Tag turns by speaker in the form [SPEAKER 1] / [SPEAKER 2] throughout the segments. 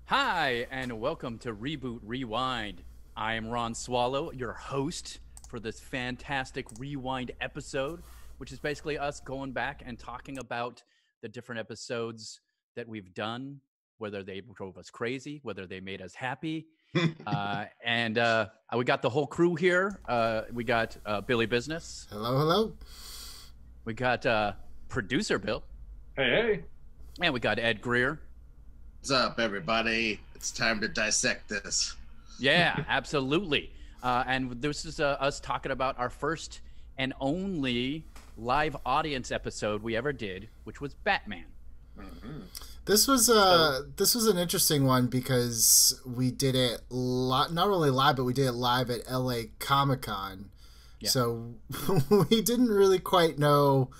[SPEAKER 1] Hi, and welcome to Reboot Rewind. I am Ron Swallow, your host for this fantastic Rewind episode, which is basically us going back and talking about the different episodes that we've done, whether they drove us crazy, whether they made us happy. And we got the whole crew here. We got Billy Business.
[SPEAKER 2] Hello, hello.
[SPEAKER 1] We got producer Bill.
[SPEAKER 3] Hey, hey.
[SPEAKER 1] And we got Ed Greer.
[SPEAKER 4] What's up, everybody? It's time to dissect this.
[SPEAKER 1] Yeah, absolutely. And this is us talking about our first and only live audience episode we ever did, which was Batman.
[SPEAKER 2] Mm-hmm. This was an interesting one because we did it not only live, but we did it live at LA Comic-Con. Yeah. So we didn't really quite know.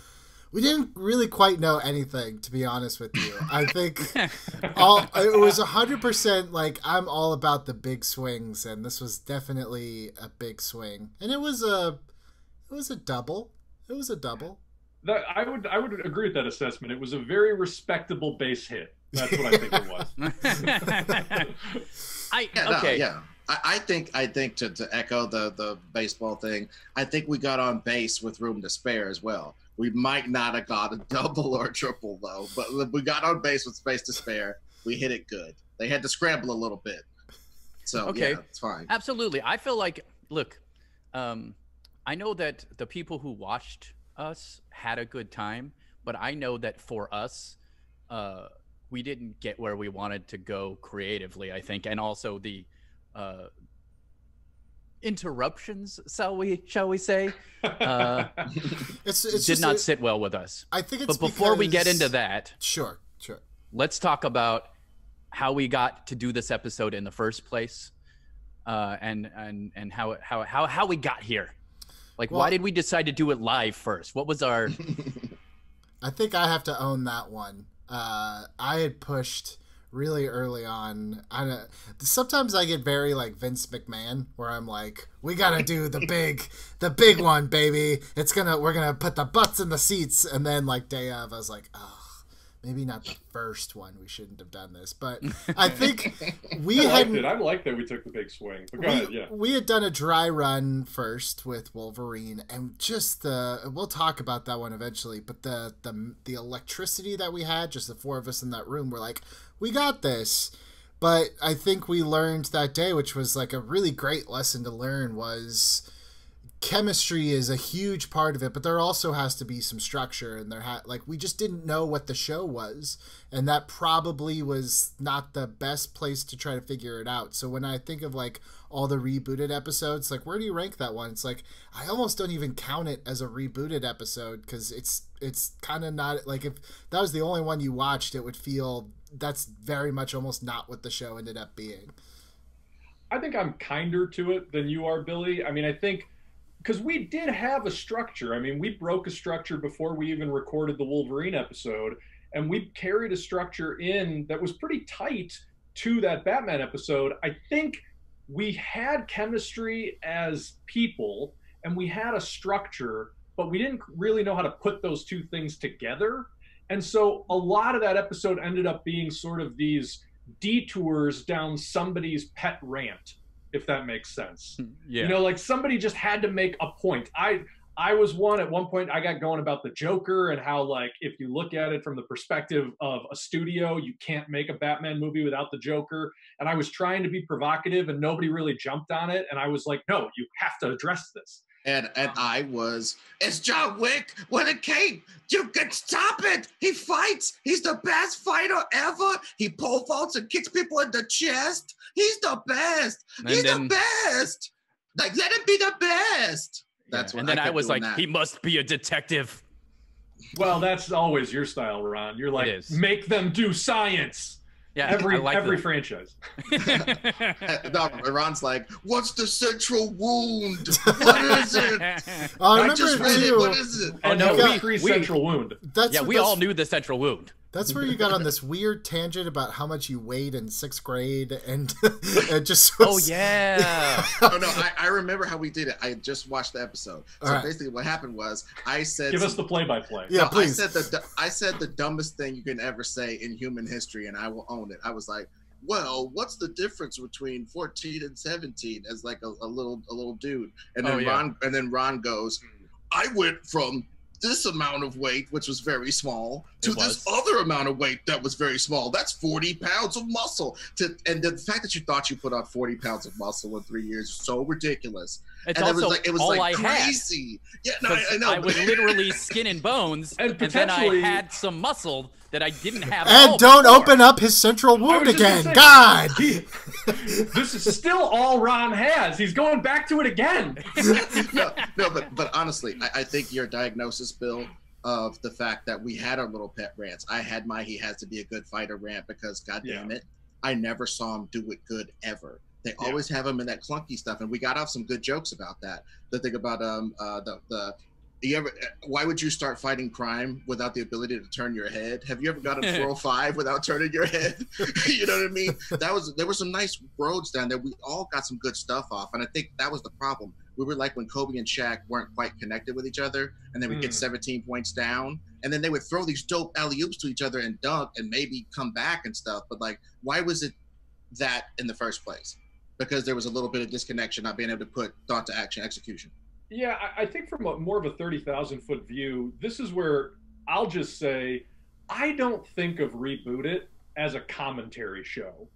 [SPEAKER 2] We didn't really quite know anything, to be honest with you. I think it was 100% like I'm all about the big swings, and this was definitely a big swing, and it was a double. It was a double.
[SPEAKER 3] I would agree with that assessment. It was a very respectable base hit. That's what I think it was.
[SPEAKER 4] I think to echo the baseball thing, I think we got on base with room to spare as well. We might not have got a double or a triple, though, but we got on base with space to spare. We hit it good. They had to scramble a little bit. So, okay. Yeah, it's fine.
[SPEAKER 1] Absolutely. I feel like, look, I know that the people who watched us had a good time, but I know that for us, we didn't get where we wanted to go creatively, I think, and also the interruptions, shall we say, it did not sit well with us.
[SPEAKER 2] I think it's
[SPEAKER 1] but before we get into that,
[SPEAKER 2] sure,
[SPEAKER 1] let's talk about how we got to do this episode in the first place, and how we got here. Like, why did we decide to do it live first? What was our?
[SPEAKER 2] I think I have to own that one. I had pushed really early on. Sometimes I get very like Vince McMahon, where I'm like, we gotta do the big one, baby. We're gonna put the butts in the seats, and then like day of, I was like, oh, maybe not the first one. We shouldn't have done this, but I think
[SPEAKER 3] I like that we took the big swing. But go ahead, yeah.
[SPEAKER 2] We had done a dry run first with Wolverine, and just we'll talk about that one eventually. But the electricity that we had, just the four of us in that room, we're like, we got this. But I think we learned that day, which was like a really great lesson to learn, was chemistry is a huge part of it, but there also has to be some structure, and we just didn't know what the show was, and that probably was not the best place to try to figure it out. So when I think of like all the rebooted episodes, like, where do you rank that one? It's like I almost don't even count it as a rebooted episode, because it's kind of not like, if that was the only one you watched, it would feel that's very much almost not what the show ended up being.
[SPEAKER 3] I think I'm kinder to it than you are, Billy. I mean, I think because we did have a structure. I mean, we broke a structure before we even recorded the Wolverine episode, and we carried a structure in that was pretty tight to that Batman episode. I think we had chemistry as people, and we had a structure, but we didn't really know how to put those two things together. And so a lot of that episode ended up being sort of these detours down somebody's pet rant, if that makes sense. Yeah. You know, like somebody just had to make a point. I was at one point I got going about the Joker and how, like, if you look at it from the perspective of a studio, you can't make a Batman movie without the Joker. And I was trying to be provocative and nobody really jumped on it. And I was like, no, you have to address this.
[SPEAKER 4] And it's John Wick with a cape. You can stop it. He fights. He's the best fighter ever. He pole vaults and kicks people in the chest. He's the best. He's the best. Like, let him be the best. That's what.
[SPEAKER 1] And then I was like, he must be a detective.
[SPEAKER 3] Well, that's always your style, Ron. You're like, make them do science. Yeah, every franchise.
[SPEAKER 4] No, Ron's like, what's the central wound? What is it?
[SPEAKER 2] I just read it.
[SPEAKER 3] What is it? Oh, no, central wound.
[SPEAKER 1] We all knew the central wound.
[SPEAKER 2] That's where you got on this weird tangent about how much you weighed in 6th grade, and it just was...
[SPEAKER 1] Oh, yeah.
[SPEAKER 4] Oh, no, I remember how we did it. I just watched the episode. So basically what happened was I said...
[SPEAKER 3] Give us the play-by-play.
[SPEAKER 2] Yeah, please.
[SPEAKER 4] I said the dumbest thing you can ever say in human history, and I will own it. I was like, well, what's the difference between 14 and 17 as like a little dude. And
[SPEAKER 1] Oh,
[SPEAKER 4] then
[SPEAKER 1] yeah.
[SPEAKER 4] Ron goes, I went from this amount of weight, which was very small, to this other amount of weight that was very small. That's 40 pounds of muscle. And the fact that you thought you put on 40 pounds of muscle in 3 years is so ridiculous.
[SPEAKER 1] It's
[SPEAKER 4] and
[SPEAKER 1] also
[SPEAKER 4] it was
[SPEAKER 1] all
[SPEAKER 4] like
[SPEAKER 1] I
[SPEAKER 4] crazy.
[SPEAKER 1] Had.
[SPEAKER 4] Yeah, no, I know.
[SPEAKER 1] I was literally skin and bones, and then I had some muscle that I didn't have.
[SPEAKER 2] And don't open up his central wound again. God!
[SPEAKER 3] This is still all Ron has. He's going back to it again.
[SPEAKER 4] no, but honestly, I think your diagnosis, Bill, of the fact that we had our little pet rants. I had my he has to be a good fighter rant because, goddamn it, I never saw him do it good ever. They always have him in that clunky stuff, and we got off some good jokes about that. The thing about why would you start fighting crime without the ability to turn your head? Have you ever gotten 405 without turning your head? You know what I mean? There were some nice roads down there. We all got some good stuff off, and I think that was the problem. We were like when Kobe and Shaq weren't quite connected with each other, and then we'd get 17 points down, and then they would throw these dope alley-oops to each other and dunk and maybe come back and stuff. But like, why was it that in the first place? Because there was a little bit of disconnection, not being able to put thought to action, execution.
[SPEAKER 3] Yeah, I think from more of a 30,000 foot view, this is where I'll just say, I don't think of Reboot It as a commentary show.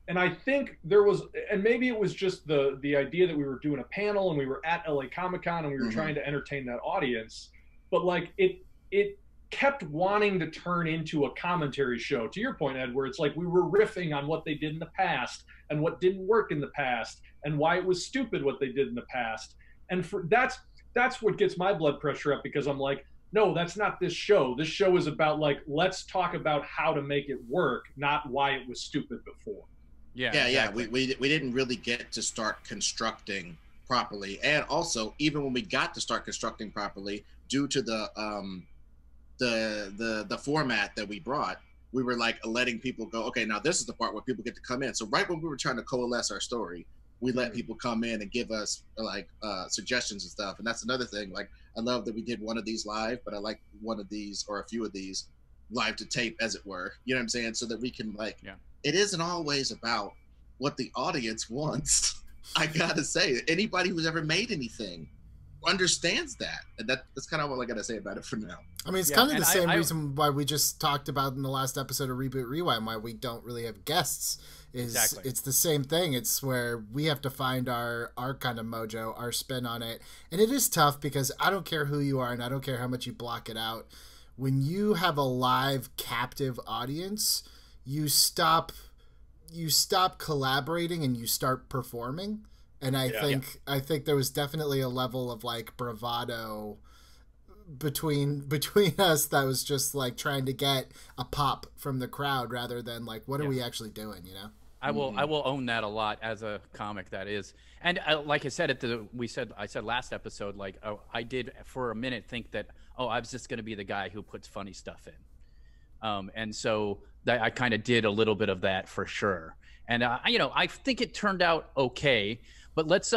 [SPEAKER 3] And I think there was, and maybe it was just the idea that we were doing a panel and we were at LA Comic-Con and we were trying to entertain that audience. But like it kept wanting to turn into a commentary show, to your point, Ed, where it's like we were riffing on what they did in the past and what didn't work in the past and why it was stupid what they did in the past. And that's what gets my blood pressure up, because I'm like, no, that's not this show. This show is about like, let's talk about how to make it work, not why it was stupid before.
[SPEAKER 4] Yeah, exactly. We didn't really get to start constructing properly, and also even when we got to start constructing properly, due to the format that we brought, we were like letting people go, okay, now this is the part where people get to come in. So right when we were trying to coalesce our story, we let people come in and give us like suggestions and stuff. And that's another thing. Like, I love that we did one of these live, but I like one of these or a few of these live to tape, as it were. You know what I'm saying? So that we can like, it isn't always about what the audience wants. I gotta say, anybody who's ever made anything understands that. And that's kind of all I gotta say about it for now.
[SPEAKER 2] I mean, it's kind of the same reason why we just talked about in the last episode of Reboot Rewind, why we don't really have guests. It's the same thing. It's where we have to find our kind of mojo, our spin on it. And it is tough because I don't care who you are and I don't care how much you block it out. When you have a live captive audience, you stop collaborating and you start performing. And I think there was definitely a level of like bravado between us that was just like trying to get a pop from the crowd rather than like, what are we actually doing, you know?
[SPEAKER 1] I will own that a lot as a comic, that is. And like I said I said last episode, like, I did for a minute think that, I was just going to be the guy who puts funny stuff in. And so I kind of did a little bit of that for sure. And I think it turned out okay. But let's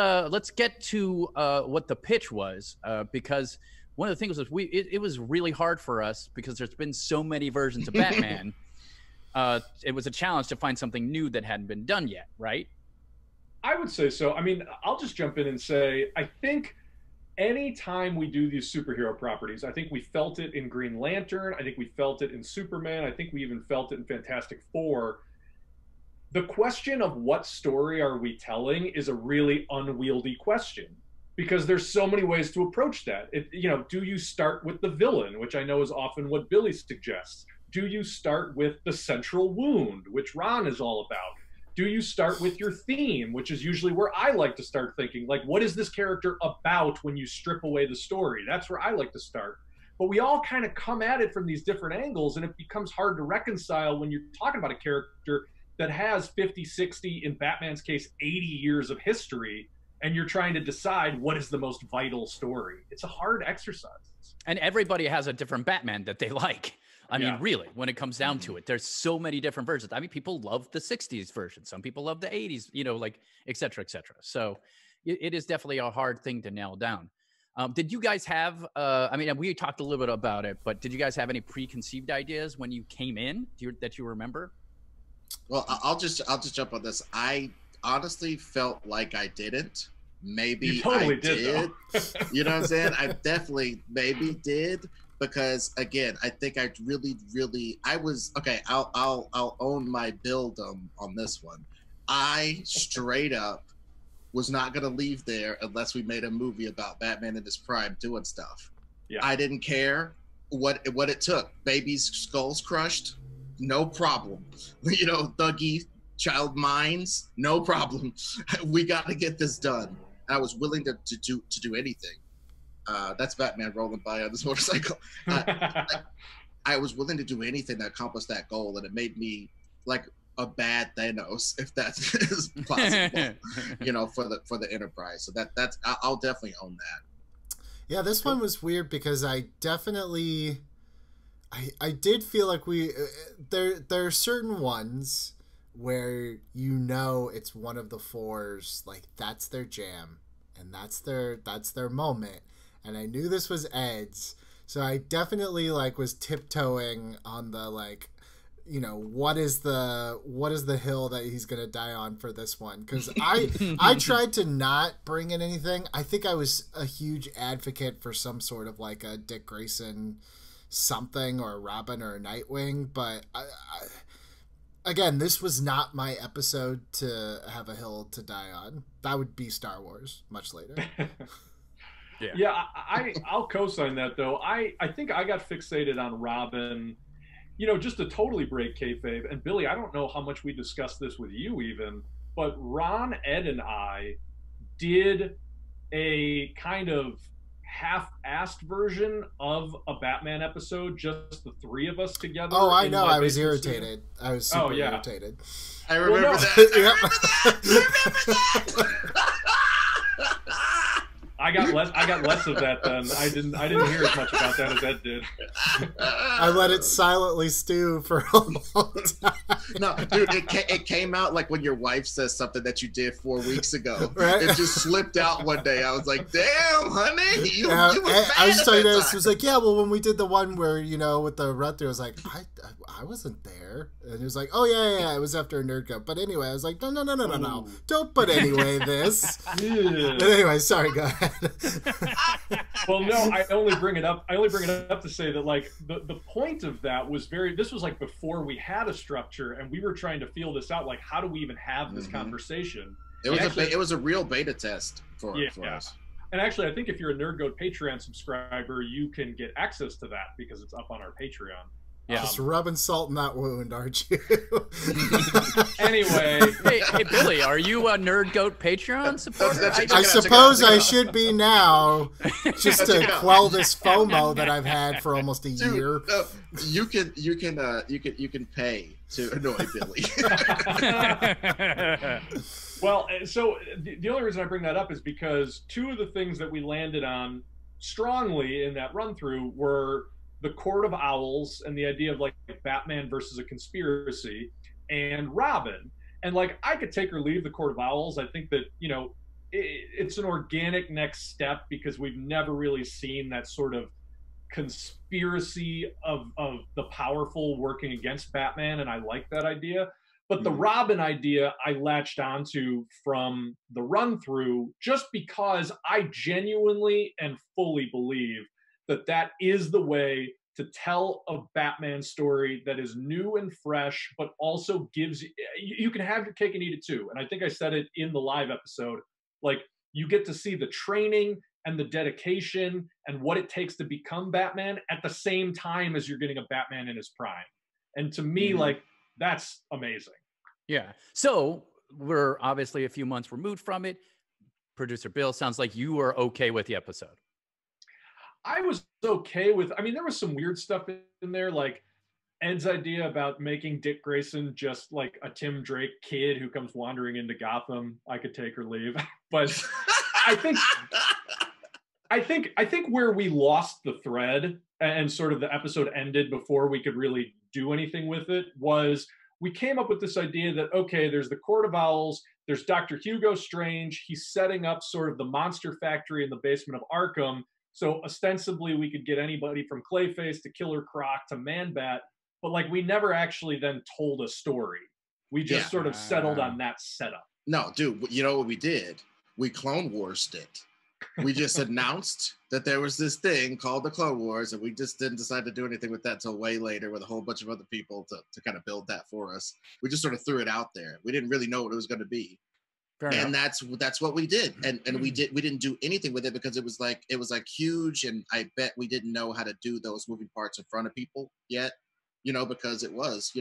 [SPEAKER 1] get to what the pitch was, because one of the things was it was really hard for us because there's been so many versions of Batman. It was a challenge to find something new that hadn't been done yet, right?
[SPEAKER 3] I would say so. I mean, I'll just jump in and say, I think anytime we do these superhero properties, I think we felt it in Green Lantern. I think we felt it in Superman. I think we even felt it in Fantastic Four. The question of what story are we telling is a really unwieldy question, because there's so many ways to approach that. Do you start with the villain, which I know is often what Billy suggests? Do you start with the central wound, which Ron is all about? Do you start with your theme, which is usually where I like to start thinking, like, what is this character about when you strip away the story? That's where I like to start. But we all kind of come at it from these different angles, and it becomes hard to reconcile when you're talking about a character that has 50, 60, in Batman's case, 80 years of history, and you're trying to decide what is the most vital story. It's a hard exercise.
[SPEAKER 1] And everybody has a different Batman that they like. I mean, really, when it comes down to it, there's so many different versions. I mean, people love the 60s version. Some people love the 80s, like, et cetera, et cetera. So it is definitely a hard thing to nail down. Did you guys have, I mean, we talked a little bit about it, but did you guys have any preconceived ideas when you came in that you remember?
[SPEAKER 4] Well, I'll just jump on this. I honestly felt like I didn't. Maybe
[SPEAKER 3] You totally
[SPEAKER 4] I
[SPEAKER 3] did, though.
[SPEAKER 4] You know what I'm saying? I definitely maybe did, because again, I think I really I was okay. I'll own my buildum on this one. I straight up was not gonna leave there unless we made a movie about Batman in his prime doing stuff.
[SPEAKER 3] Yeah.
[SPEAKER 4] I didn't care what it took. Babies' skulls crushed, no problem. You know, Thuggy child minds, no problem. We got to get this done. I was willing to do anything. That's Batman rolling by on this motorcycle. I was willing to do anything to accomplish that goal, and it made me like a bad Thanos, if that is possible. You know, for the Enterprise. So I'll definitely own that.
[SPEAKER 2] Yeah, this one was weird because I definitely, I did feel like there are certain ones where you know it's one of the fours, like that's their jam and that's their moment. And I knew this was Ed's, so I definitely like was tiptoeing on the like, you know, what is the hill that he's gonna die on for this one, because I tried to not bring in anything. I think I was a huge advocate for some sort of like a Dick Grayson something or a Robin or a Nightwing, but again, this was not my episode to have a hill to die on. That would be Star Wars much later.
[SPEAKER 3] Yeah, I'll co-sign that though. I think I got fixated on Robin, you know, just to totally break kayfabe. And Billy, I don't know how much we discussed this with you even, but Ron, Ed, and I did a kind of half-assed version of a Batman episode, just the three of us together.
[SPEAKER 2] Oh, I know. I was irritated. I was super irritated.
[SPEAKER 4] I remember that. I remember that.
[SPEAKER 3] I got less of that then. I didn't hear as much about that as Ed did.
[SPEAKER 2] I let it silently stew for a long time.
[SPEAKER 4] No, dude, it came out like when your wife says something that you did 4 weeks ago.
[SPEAKER 2] Right?
[SPEAKER 4] It just slipped out one day. I was like, "Damn, honey, you was
[SPEAKER 2] I was telling you this.
[SPEAKER 4] time."
[SPEAKER 2] It was like, yeah, well, when we did the one where, you know, with the run through, I was like, I wasn't there, and it was like, oh yeah, it was after a nerd cup. But anyway, I was like, no, don't put anyway this. But anyway, sorry, go ahead.
[SPEAKER 3] Well, no, I only bring it up to say that like the point of that was this was like before we had a structure and we were trying to feel this out, like how do we even have this conversation?
[SPEAKER 4] It was a real beta test for us.
[SPEAKER 3] And actually, I think if you're a Nerd Goat Patreon subscriber, you can get access to that because it's up on our Patreon.
[SPEAKER 1] Yeah.
[SPEAKER 2] Just rubbing salt in that wound, aren't you?
[SPEAKER 3] Anyway.
[SPEAKER 1] Hey, Billy, are you a Nerd Goat Patreon supporter?
[SPEAKER 2] I suppose I should be now, just to quell this FOMO that I've had for almost a year.
[SPEAKER 4] You can pay to annoy Billy.
[SPEAKER 3] Well, so the only reason I bring that up is because two of the things that we landed on strongly in that run through were the Court of Owls and the idea of like Batman versus a conspiracy, and Robin. And like I could take or leave the Court of Owls. I think that, you know, it's an organic next step because we've never really seen that sort of conspiracy of the powerful working against Batman, and I like that idea. But the Robin idea I latched onto from the run through just because I genuinely and fully believe that is the way to tell a Batman story that is new and fresh, but also gives you can have your cake and eat it too. And I think I said it in the live episode, like you get to see the training and the dedication and what it takes to become Batman at the same time as you're getting a Batman in his prime. And to me, like, that's amazing.
[SPEAKER 1] Yeah. So we're obviously a few months removed from it. Producer Bill, sounds like you were okay with the episode.
[SPEAKER 3] I was okay with, I mean, there was some weird stuff in there, like Ed's idea about making Dick Grayson just like a Tim Drake kid who comes wandering into Gotham. I could take or leave. But I think where we lost the thread and sort of the episode ended before we could really do anything with it was we came up with this idea that, okay, there's the Court of Owls, there's Dr. Hugo Strange, he's setting up sort of the monster factory in the basement of Arkham. So ostensibly we could get anybody from Clayface to Killer Croc to Man-Bat, but like we never actually then told a story. We just sort of settled on that setup.
[SPEAKER 4] No, dude, you know what we did? We Clone Wars it. We just announced that there was this thing called the Clone Wars, and we just didn't decide to do anything with that until way later with a whole bunch of other people to kind of build that for us. We just sort of threw it out there. We didn't really know what it was going to be.
[SPEAKER 1] Fair
[SPEAKER 4] and
[SPEAKER 1] enough.
[SPEAKER 4] that's what we did. And we didn't do anything with it because it was like huge, and I bet we didn't know how to do those moving parts in front of people yet, because it was,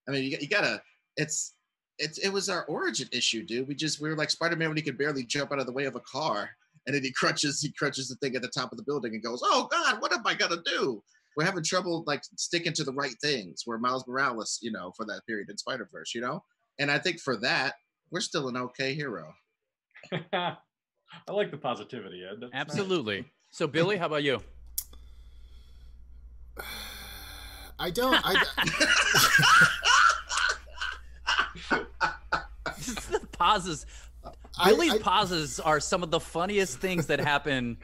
[SPEAKER 4] I mean, you gotta, it was our origin issue, dude. We were like Spider-Man when he could barely jump out of the way of a car, and then he crunches the thing at the top of the building and goes, "Oh God, what am I gonna do?" We're having trouble like sticking to the right things. We're Miles Morales, for that period in Spider-Verse, And I think for that, we're still an okay hero.
[SPEAKER 3] I like the positivity, Ed. That's
[SPEAKER 1] Absolutely.
[SPEAKER 3] nice.
[SPEAKER 1] So, Billy, how about you? The pauses. Billy's pauses are some of the funniest things that happen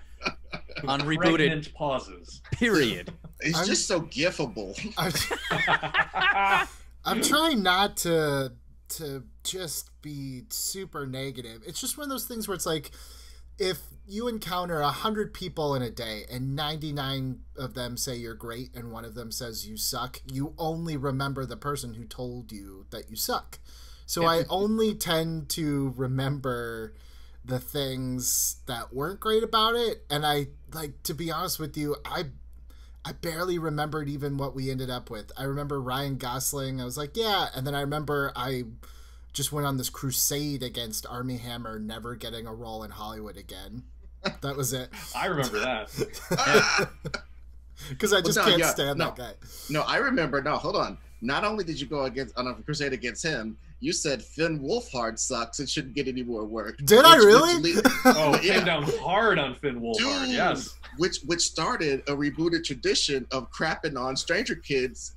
[SPEAKER 1] on Rebooted.
[SPEAKER 3] Pregnant pauses.
[SPEAKER 1] Period.
[SPEAKER 4] It's just so gifable.
[SPEAKER 2] I'm trying not to just be super negative. It's just one of those things where it's like, if you encounter 100 people in a day and 99 of them say you're great and one of them says you suck, you only remember the person who told you that you suck. So I only tend to remember the things that weren't great about it. And I, like, to be honest with you, I barely remembered even what we ended up with. I remember Ryan Gosling. I was like, yeah. And then I remember I just went on this crusade against Armie Hammer never getting a role in Hollywood again. That was it.
[SPEAKER 3] I remember that.
[SPEAKER 2] Because I just can't stand that guy.
[SPEAKER 4] No, I remember. No, hold on. Not only did you go on a crusade against him, you said Finn Wolfhard sucks and shouldn't get any more work.
[SPEAKER 2] Did I really?
[SPEAKER 3] Came down hard on Finn Wolfhard.
[SPEAKER 4] Dude,
[SPEAKER 3] yes.
[SPEAKER 4] Which started a rebooted tradition of crapping on Stranger Things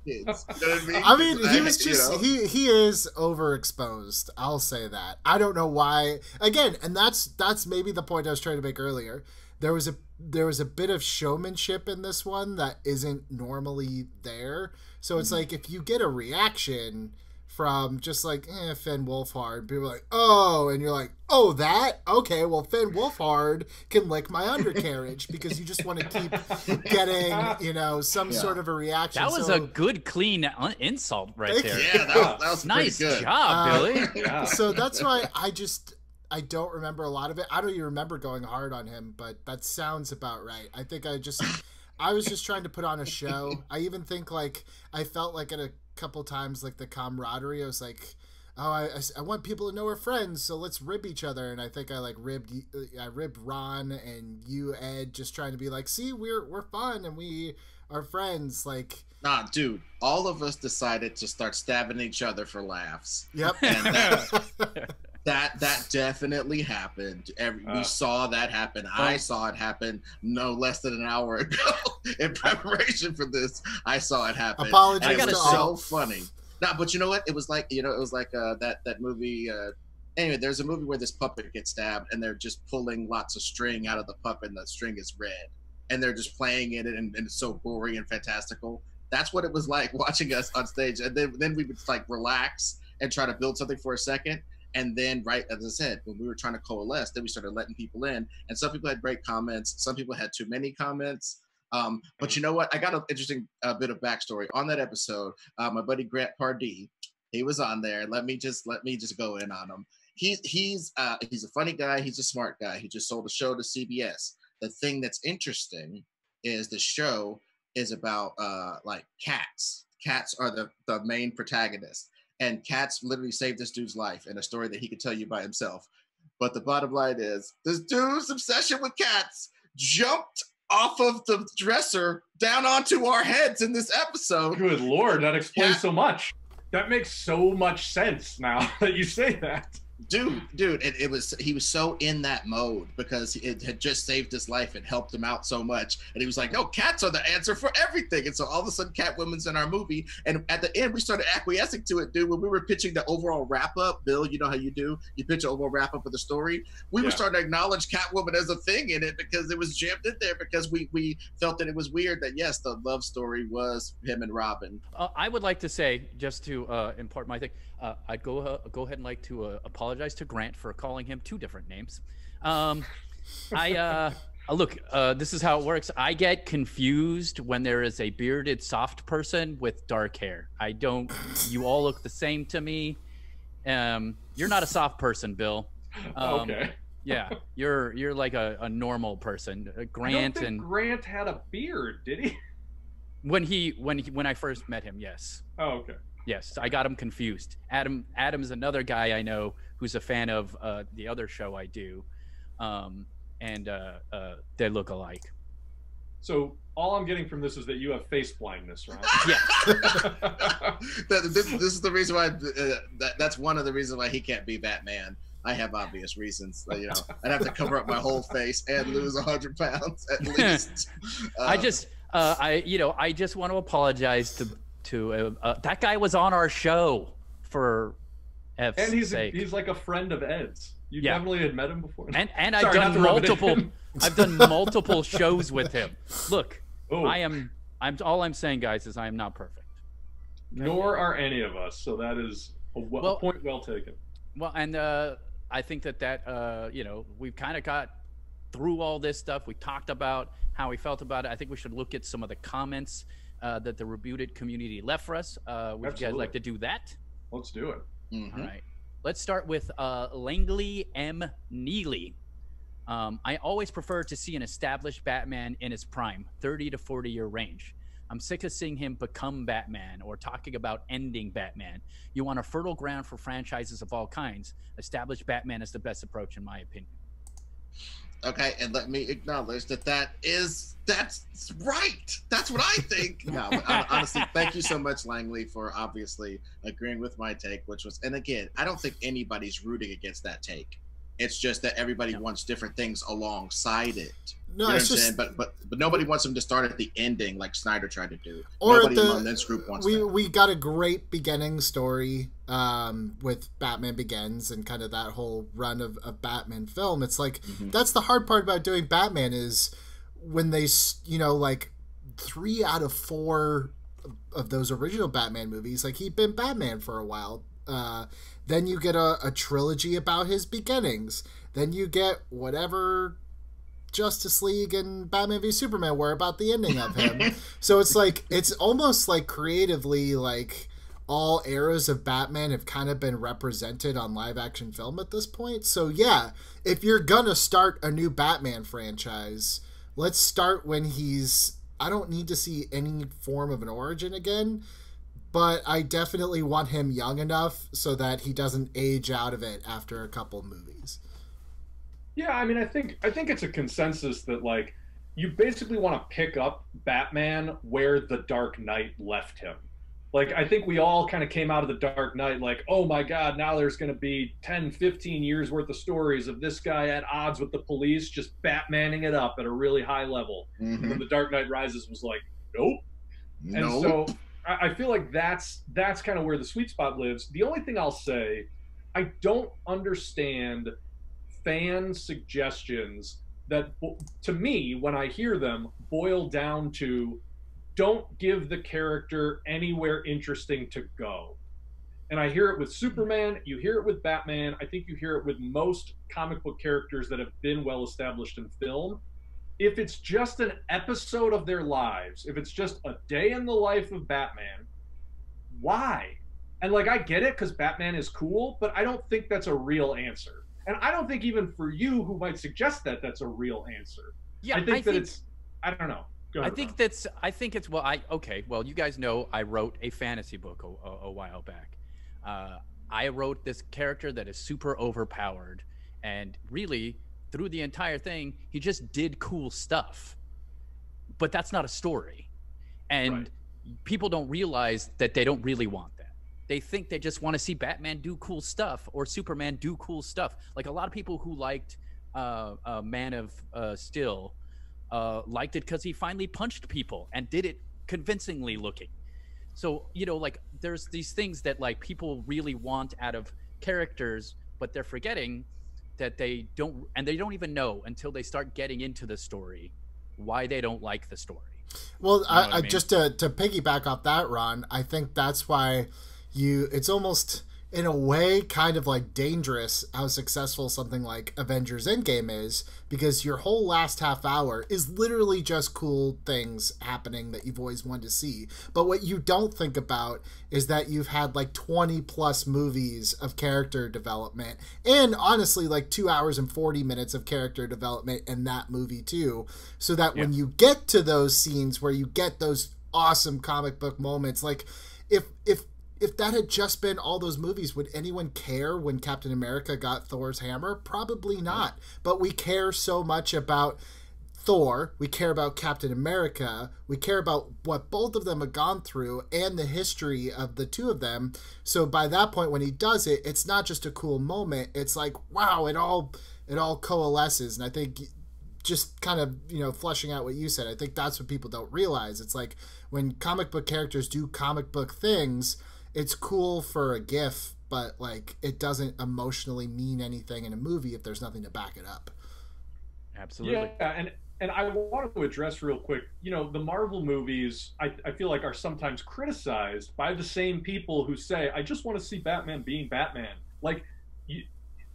[SPEAKER 4] kids. You know what
[SPEAKER 2] I mean, he was just he is overexposed. I'll say that. I don't know why. Again, and that's maybe the point I was trying to make earlier. There was a bit of showmanship in this one that isn't normally there. So it's like, if you get a reaction from just like Finn Wolfhard, people are like, oh, and you're like, oh, that? Okay, well, Finn Wolfhard can lick my undercarriage, because you just want to keep getting, some sort of a reaction.
[SPEAKER 1] That was a good, clean insult right there.
[SPEAKER 4] Yeah, that was
[SPEAKER 1] nice
[SPEAKER 4] good.
[SPEAKER 1] job, Billy.
[SPEAKER 3] Yeah.
[SPEAKER 2] So that's why I don't remember a lot of it. I don't even remember going hard on him, but that sounds about right. I think I was just trying to put on a show. I even think I felt like at a couple times, like the camaraderie, I was like, oh, I want people to know we're friends, so let's rib each other. And I think I ribbed Ron and you, Ed, just trying to be like, see, we're fun and we are friends. Like,
[SPEAKER 4] nah, dude, all of us decided to start stabbing each other for laughs.
[SPEAKER 2] Yep.
[SPEAKER 4] And that definitely happened. We saw that happen. I saw it happen no less than an hour ago. In preparation for this, I saw it happen.
[SPEAKER 2] Apologies.
[SPEAKER 4] And it was so funny. Nah, but you know what? It was like that movie. Anyway, there's a movie where this puppet gets stabbed, and they're just pulling lots of string out of the puppet, and the string is red, and they're just playing it, and it's so gory and fantastical. That's what it was like watching us on stage, and then we would like relax and try to build something for a second. And then, right, as I said, when we were trying to coalesce, then we started letting people in. And some people had great comments. Some people had too many comments. But you know what? I got an interesting bit of backstory on that episode. My buddy Grant Pardee, he was on there. Let me just go in on him. He's a funny guy. He's a smart guy. He just sold a show to CBS. The thing that's interesting is the show is about like cats. Cats are the main protagonist. And cats literally saved this dude's life in a story that he could tell you by himself. But the bottom line is, this dude's obsession with cats jumped off of the dresser down onto our heads in this episode.
[SPEAKER 3] Good Lord, that explains so much. That makes so much sense now that you say that.
[SPEAKER 4] Dude, it was, he was so in that mode because it had just saved his life and helped him out so much, and he was like, no, cats are the answer for everything. And so all of a sudden Catwoman's in our movie, and at the end we started acquiescing to it, dude. When we were pitching the overall wrap-up, Bill, you know how you pitch an overall wrap-up of the story, we were starting to acknowledge Catwoman as a thing in it because it was jammed in there, because we felt that it was weird that, yes, the love story was him and Robin.
[SPEAKER 1] I would like to say, just to impart my thing, I'd go ahead and like to apologize to Grant for calling him 2 different names. Look, this is how it works. I get confused when there is a bearded soft person with dark hair. You all look the same to me. You're not a soft person, Bill.
[SPEAKER 3] Okay.
[SPEAKER 1] Yeah, you're like a normal person. Grant,
[SPEAKER 3] I don't think Grant had a beard, did he?
[SPEAKER 1] When I first met him, yes.
[SPEAKER 3] Oh, okay.
[SPEAKER 1] Yes, I got him confused. Adam's another guy I know who's a fan of the other show I do, and they look alike.
[SPEAKER 3] So all I'm getting from this is that you have face blindness, right?
[SPEAKER 1] Yeah.
[SPEAKER 4] This is the reason why. That's one of the reasons why he can't be Batman. I have obvious reasons. You know, I'd have to cover up my whole face and lose 100 pounds at least.
[SPEAKER 1] I just want to apologize to that guy was on our show for F's
[SPEAKER 3] and
[SPEAKER 1] sake.
[SPEAKER 3] He's like a friend of Ed's. You definitely had met him before.
[SPEAKER 1] And I've done multiple shows with him. Look, I'm all I'm saying, guys, is I am not perfect.
[SPEAKER 3] Okay? Nor are any of us. So that is a point well taken.
[SPEAKER 1] Well, and I think that we've kind of got through all this stuff. We talked about how we felt about it. I think we should look at some of the comments that the Reboot It community left for us. Would you guys like to do that?
[SPEAKER 3] Let's do it.
[SPEAKER 1] Mm-hmm. All right. Let's start with Langley M. Neely. I always prefer to see an established Batman in his prime, 30 to 40-year range. I'm sick of seeing him become Batman or talking about ending Batman. You want a fertile ground for franchises of all kinds. Established Batman is the best approach, in my opinion.
[SPEAKER 4] Okay, and let me acknowledge that's right. That's what I think. No, but honestly, thank you so much, Langley, for obviously agreeing with my take, which was, and again, I don't think anybody's rooting against that take. It's just that everybody wants different things alongside it.
[SPEAKER 2] No,
[SPEAKER 4] you know
[SPEAKER 2] it's
[SPEAKER 4] what I'm
[SPEAKER 2] just,
[SPEAKER 4] saying? But nobody wants them to start at the ending like Snyder tried to do.
[SPEAKER 2] Or
[SPEAKER 4] nobody on this group wants that.
[SPEAKER 2] We got a great beginning story with Batman Begins and kind of that whole run of Batman film. It's like that's the hard part about doing Batman is when they, like 3 out of 4 of those original Batman movies, like he'd been Batman for a while. Then you get a trilogy about his beginnings. Then you get whatever Justice League and Batman v Superman were about the ending of him. So it's like, it's almost like creatively, like all eras of Batman have kind of been represented on live action film at this point. So yeah, if you're gonna start a new Batman franchise, let's start when I don't need to see any form of an origin again, but I definitely want him young enough so that he doesn't age out of it after a couple movies.
[SPEAKER 3] Yeah, I mean, I think it's a consensus that, like, you basically want to pick up Batman where The Dark Knight left him. Like, I think we all kind of came out of The Dark Knight like, oh my God, now there's going to be 10, 15 years worth of stories of this guy at odds with the police, just Batmaning it up at a really high level. And then The Dark Knight Rises was like, nope. And so I feel like that's kind of where the sweet spot lives. The only thing I'll say, I don't understand fan suggestions that, to me, when I hear them, boil down to don't give the character anywhere interesting to go. And I hear it with Superman, you hear it with Batman, I think you hear it with most comic book characters that have been well established in film. If it's just an episode of their lives, if it's just a day in the life of Batman, why? And like, I get it because Batman is cool, but I don't think that's a real answer. And I don't think even for you who might suggest that that's a real answer. Yeah, I think it's, I don't know. Go ahead, well, you guys know I wrote a fantasy book a while back. I wrote this character that is super overpowered, and really through the entire thing, he just did cool stuff, but that's not a story. And people don't realize that they don't really want that.
[SPEAKER 1] they think they just want to see Batman do cool stuff or Superman do cool stuff. Like a lot of people who liked Man of Steel liked it because he finally punched people and did it convincingly looking. So, you know, like there's these things that like people really want out of characters, but they're forgetting that they don't even know until they start getting into the story why they don't like the story.
[SPEAKER 2] Well,
[SPEAKER 1] You know what I mean?
[SPEAKER 2] just to piggyback off that, Ron, I think that's why it's almost in a way kind of like dangerous how successful something like Avengers Endgame is, because your whole last half hour is literally just cool things happening that you've always wanted to see. But what you don't think about is that you've had like 20 plus movies of character development, and honestly like 2 hours and 40 minutes of character development in that movie too, so that when you get to those scenes where you get those awesome comic book moments, like if that had just been all those movies, would anyone care when Captain America got Thor's hammer? Probably not. But we care so much about Thor, we care about Captain America, we care about what both of them have gone through and the history of the two of them. So by that point, when he does it, it's not just a cool moment. It's like, wow, it all coalesces. And I think just kind of, you know, fleshing out what you said, I think that's what people don't realize. It's like when comic book characters do comic book things, it's cool for a GIF, but like it doesn't emotionally mean anything in a movie if there's nothing to back it up.
[SPEAKER 1] Absolutely.
[SPEAKER 3] Yeah, and I want to address real quick, you know, the Marvel movies, I feel like are sometimes criticized by the same people who say, I just want to see Batman being Batman. Like,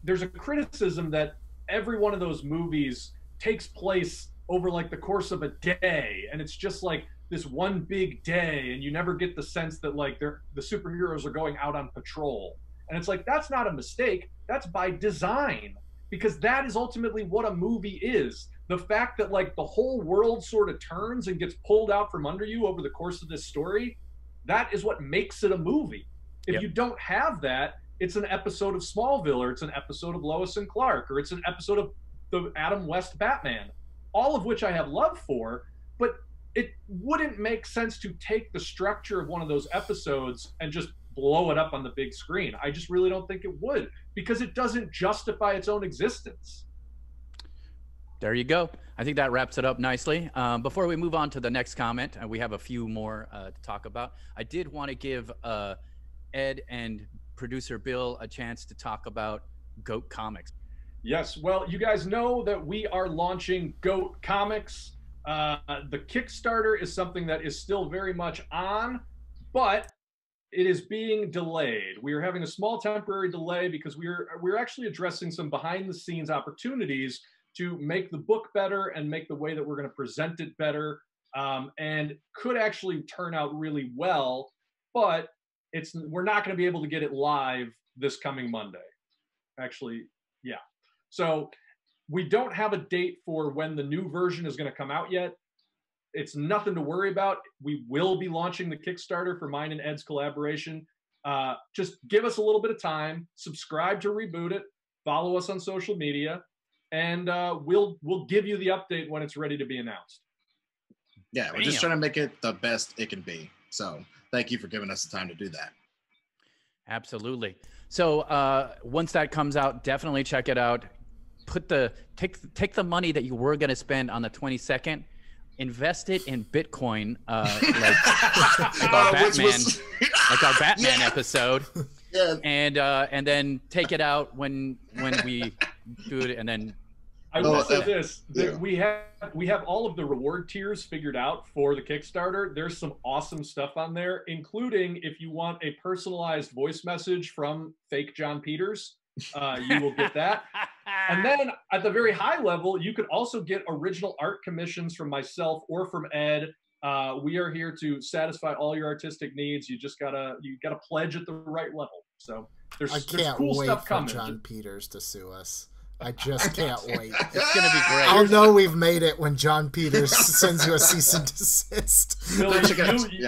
[SPEAKER 3] there's a criticism that every one of those movies takes place over like the course of a day, and it's just like this one big day, and you never get the sense that like the superheroes are going out on patrol. And it's like, that's not a mistake, that's by design, because that is ultimately what a movie is. The fact that like the whole world sort of turns and gets pulled out from under you over the course of this story, that is what makes it a movie. If you don't have that, it's an episode of Smallville, or it's an episode of Lois and Clark, or it's an episode of the Adam West Batman, all of which I have love for, but it wouldn't make sense to take the structure of one of those episodes and just blow it up on the big screen. I just really don't think it would, because it doesn't justify its own existence.
[SPEAKER 1] There you go. I think that wraps it up nicely. Before we move on to the next comment, we have a few more to talk about. I did want to give Ed and producer Bill a chance to talk about GOAT Comics.
[SPEAKER 3] Yes, well, you guys know that we are launching GOAT Comics. The Kickstarter is something that is still very much on, but it is being delayed. We are having a small temporary delay because we're actually addressing some behind the scenes opportunities to make the book better and make the way that we're going to present it better, and could actually turn out really well, but we're not going to be able to get it live this coming Monday. Actually, yeah. So we don't have a date for when the new version is going to come out yet. It's nothing to worry about. We will be launching the Kickstarter for mine and Ed's collaboration. Just give us a little bit of time, subscribe to Reboot It, follow us on social media, and we'll give you the update when it's ready to be announced.
[SPEAKER 4] Yeah, we're just trying to make it the best it can be. So thank you for giving us the time to do that.
[SPEAKER 1] Absolutely. So once that comes out, definitely check it out. Take the money that you were going to spend on the 22nd, invest it in Bitcoin, like our Batman, like our Batman episode, and then take it out when we do it, and then.
[SPEAKER 3] I will say this: that we have all of the reward tiers figured out for the Kickstarter. There's some awesome stuff on there, including if you want a personalized voice message from fake John Peters, you will get that. And then at the very high level, you could also get original art commissions from myself or from Ed. We are here to satisfy all your artistic needs. You gotta pledge at the right level. So there's cool stuff coming.
[SPEAKER 2] I can't wait for John Peters to sue us. I just can't wait.
[SPEAKER 1] It's gonna be great.
[SPEAKER 2] I'll know we've made it when John Peters sends you a cease and desist.
[SPEAKER 3] Billy,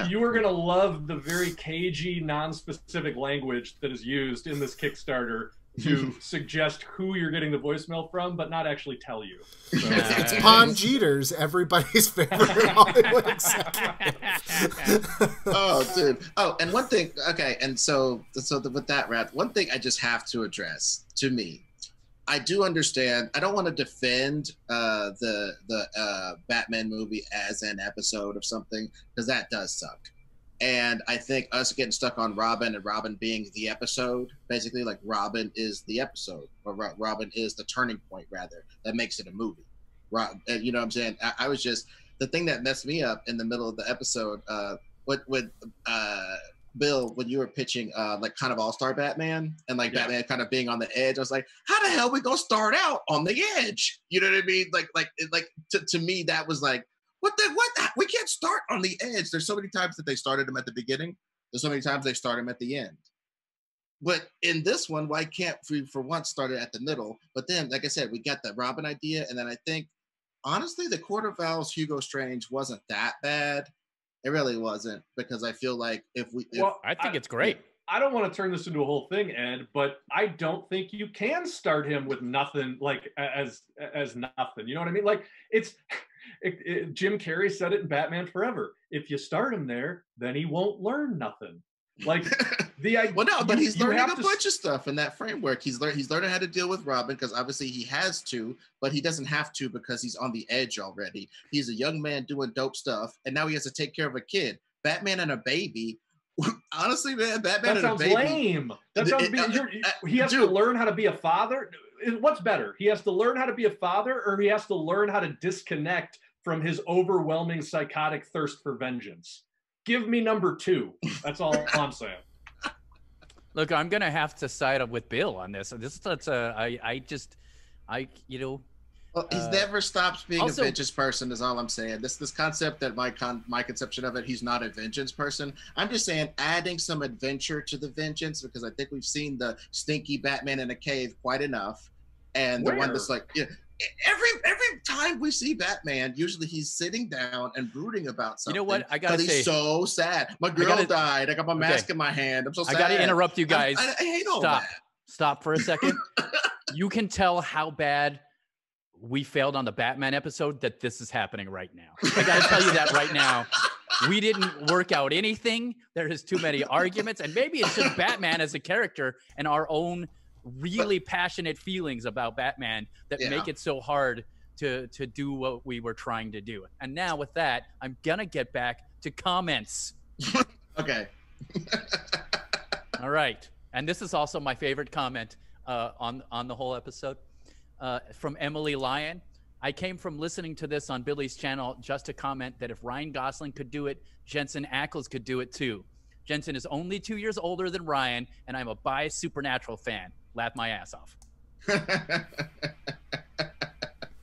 [SPEAKER 3] you are gonna love the very cagey, non-specific language that is used in this Kickstarter. to suggest who you're getting the voicemail from, but not actually tell you. So.
[SPEAKER 2] It's Pon Jeters, everybody's favorite Hollywood executive.
[SPEAKER 4] Oh, dude. Oh, and one thing. Okay, and so with that wrap, one thing I just have to address. To me, I do understand. I don't want to defend the Batman movie as an episode of something, because that does suck. And I think us getting stuck on Robin and Robin being the episode, basically, like Robin is the episode, or Robin is the turning point, rather, that makes it a movie. You know what I'm saying? I was just, the thing that messed me up in the middle of the episode, with Bill, when you were pitching like kind of All-Star Batman and like Batman kind of being on the edge, I was like, how the hell we gonna start out on the edge? You know what I mean? Like to me, that was like, what? We can't start on the edge. There's so many times that they started him at the beginning. There's so many times they start him at the end. But in this one, why can't we for once start it at the middle? But then, like I said, we got the Robin idea. And then I think, honestly, the Court of Owls Hugo Strange wasn't that bad. It really wasn't, because I feel like
[SPEAKER 1] I think it's great.
[SPEAKER 3] I don't want to turn this into a whole thing, Ed, but I don't think you can start him with nothing, like as nothing. You know what I mean? Like Jim Carrey said it in Batman Forever. If you start him there, then he won't learn nothing. Like
[SPEAKER 4] but he's learning a bunch of stuff in that framework. He's learning how to deal with Robin, because obviously he has to, but he doesn't have to because he's on the edge already. He's a young man doing dope stuff, and now he has to take care of a kid. Batman and a baby. Honestly, man, Batman and a baby.
[SPEAKER 3] That sounds lame. That sounds he has to learn how to be a father. What's better? He has to learn how to be a father, or he has to learn how to disconnect from his overwhelming psychotic thirst for vengeance. Give me number 2. That's all I'm saying.
[SPEAKER 1] Look, I'm gonna have to side up with Bill on this.
[SPEAKER 4] Well, he's never stops being a vengeance person, is all I'm saying. This concept that my conception of it, he's not a vengeance person. I'm just saying adding some adventure to the vengeance, because I think we've seen the stinky Batman in a cave quite enough. And the one that's like, every time we see Batman, usually he's sitting down and brooding about something.
[SPEAKER 1] You know what? I gotta say,
[SPEAKER 4] he's so sad. My girl died. I got my mask in my hand. I'm so sad.
[SPEAKER 1] I gotta interrupt you guys.
[SPEAKER 4] I hate all that.
[SPEAKER 1] Stop for a second. You can tell how bad we failed on the Batman episode that this is happening right now. I gotta tell you that right now. We didn't work out anything. There is too many arguments, and maybe it's just Batman as a character and our own really passionate feelings about Batman that make it so hard to do what we were trying to do. And now with that, I'm gonna get back to comments.
[SPEAKER 4] Okay.
[SPEAKER 1] All right. And this is also my favorite comment on the whole episode. From Emily Lyon. I came from listening to this on Billy's channel just to comment that if Ryan Gosling could do it, Jensen Ackles could do it too. Jensen is only 2 years older than Ryan, and I'm a biased Supernatural fan. Laugh my ass off.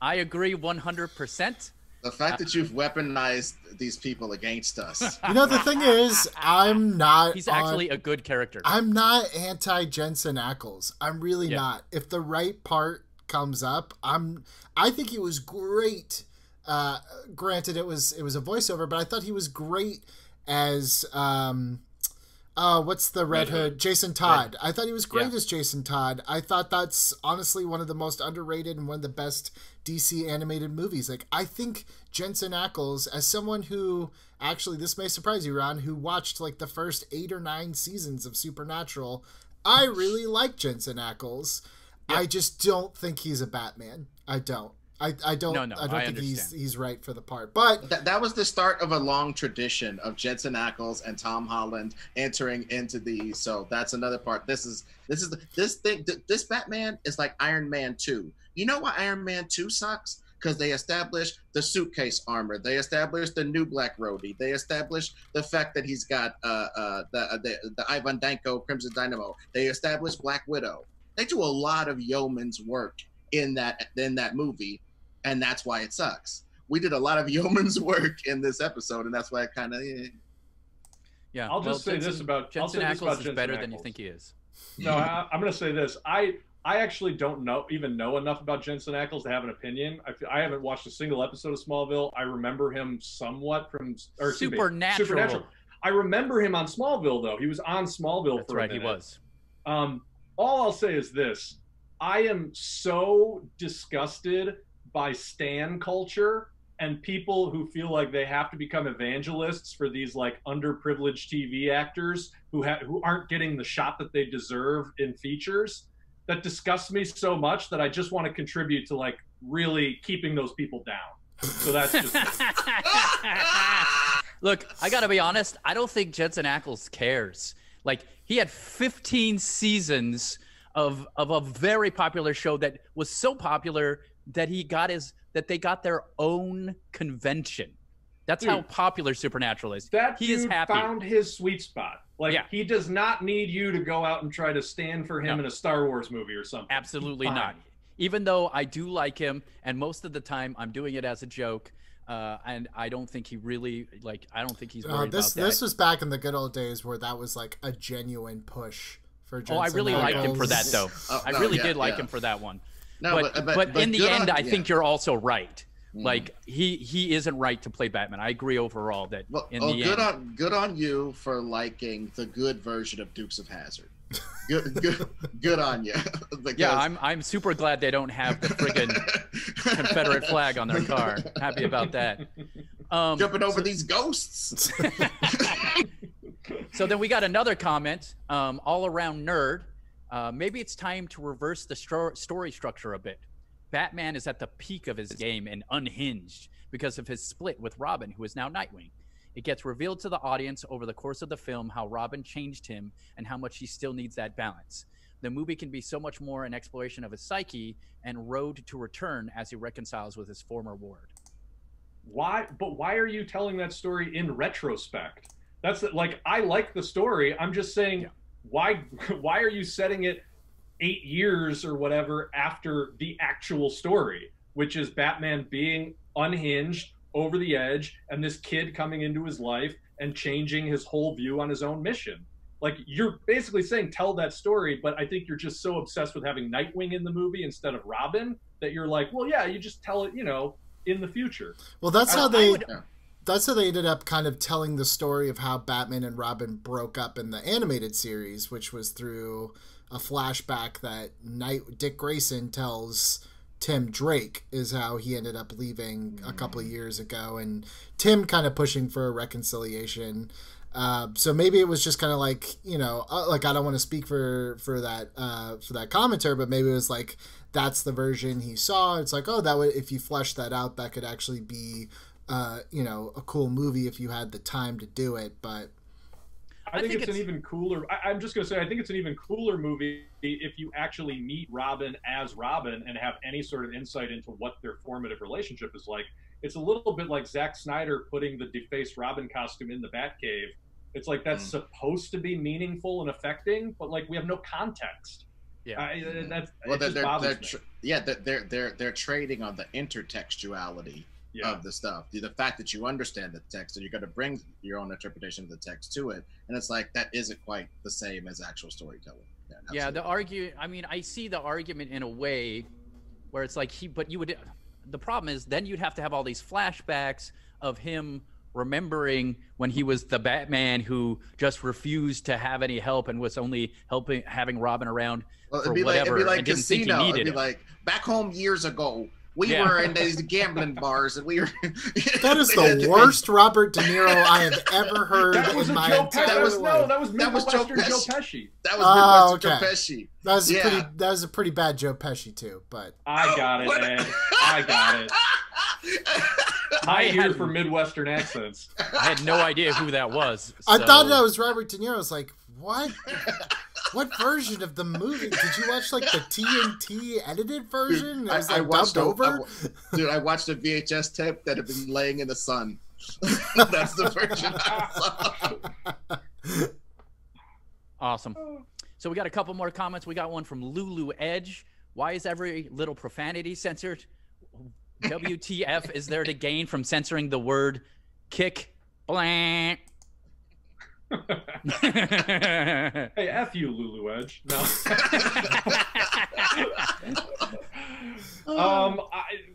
[SPEAKER 1] I agree 100%.
[SPEAKER 4] The fact that you've weaponized these people against us.
[SPEAKER 2] You know, the thing is, I'm not...
[SPEAKER 1] He's actually a good character.
[SPEAKER 2] I'm not anti-Jensen Ackles. I'm really not. If the right part comes up, I think he was great. Granted, it was a voiceover, but I thought he was great as what's the Red Hood? Jason Todd. I thought he was great as Jason Todd. I thought that's honestly one of the most underrated and one of the best DC animated movies. Like, I think Jensen Ackles, as someone who, actually, this may surprise you, Ron, who watched like the first 8 or 9 seasons of Supernatural, I really like Jensen Ackles. I just don't think he's a Batman. I don't. I don't think he's right for the part. But
[SPEAKER 4] that was the start of a long tradition of Jensen Ackles and Tom Holland entering into these. So that's another part. This Batman is like Iron Man 2. You know why Iron Man 2 sucks? Because they established the suitcase armor. They established the new Black Rhodey. They established the fact that he's got the Ivan Danko Crimson Dynamo. They established Black Widow. They do a lot of yeoman's work in that movie, and that's why it sucks. We did a lot of yeoman's work in this episode, and that's why it kind of
[SPEAKER 1] yeah.
[SPEAKER 3] I'll just say this about
[SPEAKER 1] Jensen Ackles is better than you think he is.
[SPEAKER 3] No, I'm going to say this. I actually don't know enough about Jensen Ackles to have an opinion. I haven't watched a single episode of Smallville. I remember him somewhat from Supernatural. I remember him on Smallville, though. He was on Smallville for a minute.
[SPEAKER 1] He was.
[SPEAKER 3] all I'll say is this. I am so disgusted by stan culture and people who feel like they have to become evangelists for these like underprivileged TV actors who aren't getting the shot that they deserve in features. That disgusts me so much that I just want to contribute to like really keeping those people down. So that's just
[SPEAKER 1] Look, I gotta be honest, I don't think Jensen Ackles cares. Like, he had 15 seasons of a very popular show that was so popular that they got their own convention. That's how popular Supernatural is.
[SPEAKER 3] That
[SPEAKER 1] he
[SPEAKER 3] dude
[SPEAKER 1] is happy.
[SPEAKER 3] Found his sweet spot. Like, he does not need you to go out and try to stand for him in a Star Wars movie or something.
[SPEAKER 1] Absolutely not. Even though I do like him, and most of the time I'm doing it as a joke, and I don't think he really, like, I don't think he's worried about that.
[SPEAKER 2] This was back in the good old days where that was like a genuine push for Jensen
[SPEAKER 1] I really
[SPEAKER 2] Ackles.
[SPEAKER 1] liked him for that, though. I really did like him for that one. No, but in the end, I think you're also right. Like, he isn't right to play Batman. I agree overall that in the end.
[SPEAKER 4] Good on you for liking the good version of Dukes of Hazzard. Good on you.
[SPEAKER 1] Yeah, I'm super glad they don't have the friggin' Confederate flag on their car. Happy about that.
[SPEAKER 4] Jumping over these ghosts.
[SPEAKER 1] So then we got another comment, all around nerd. Maybe it's time to reverse the story structure a bit. Batman is at the peak of his game and unhinged because of his split with Robin, who is now Nightwing. It gets revealed to the audience over the course of the film how Robin changed him and how much he still needs that balance. The movie can be so much more an exploration of his psyche and road to return as he reconciles with his former ward.
[SPEAKER 3] Why are you telling that story in retrospect? That's like, I like the story. I'm just saying, why are you setting it 8 years or whatever after the actual story, which is Batman being unhinged, over the edge, and this kid coming into his life and changing his whole view on his own mission? Like, you're basically saying tell that story, but I think you're just so obsessed with having Nightwing in the movie instead of Robin that you're like, well, yeah, you just tell it, in the future.
[SPEAKER 2] Well, that's how they ended up kind of telling the story of how Batman and Robin broke up in the animated series, which was through a flashback that Dick Grayson tells Tim Drake is how he ended up leaving a couple of years ago, and Tim kind of pushing for a reconciliation. So maybe it was just kind of like, like, I don't want to speak for that commenter, but maybe it was like, that's the version he saw. It's like, oh, that would, if you flesh that out, that could actually be, a cool movie if you had the time to do it. But
[SPEAKER 3] I think it's an even cooler. I'm just going to say, I think it's an even cooler movie if you actually meet Robin as Robin and have any sort of insight into what their formative relationship is like. It's a little bit like Zack Snyder putting the defaced Robin costume in the Batcave. It's like, that's supposed to be meaningful and affecting, but like, we have no context.
[SPEAKER 1] Yeah,
[SPEAKER 4] they're trading on the intertextuality of the stuff. The fact that you understand the text and you're going to bring your own interpretation of the text to it, and it's like, that isn't quite the same as actual storytelling.
[SPEAKER 1] I see the argument in a way where it's like the problem is then you'd have to have all these flashbacks of him remembering when he was the Batman who just refused to have any help and was only having Robin around for whatever.
[SPEAKER 4] It'd be like
[SPEAKER 1] and didn't think he
[SPEAKER 4] Casino.
[SPEAKER 1] needed
[SPEAKER 4] It'd be like, back home years ago, we were in these gambling bars and we were.
[SPEAKER 2] That is the worst Robert De Niro I have ever heard in my entire life.
[SPEAKER 3] That was Midwestern Joe Pesci.
[SPEAKER 4] That was Midwestern Joe Pesci.
[SPEAKER 2] That was a pretty bad Joe Pesci too. But
[SPEAKER 3] I got it, Ed. I got it. I hear for Midwestern accents.
[SPEAKER 1] I had no idea who that was.
[SPEAKER 2] I thought that was Robert De Niro. I was like, what? What version of the movie? Did you watch like the TNT edited version? Dude, I watched over.
[SPEAKER 4] I watched a VHS tape that had been laying in the sun. That's the version I saw.
[SPEAKER 1] Awesome. So we got a couple more comments. We got one from Lulu Edge. Why is every little profanity censored? WTF is there to gain from censoring the word kick blank?
[SPEAKER 3] Hey, F you, Lulu Edge. No.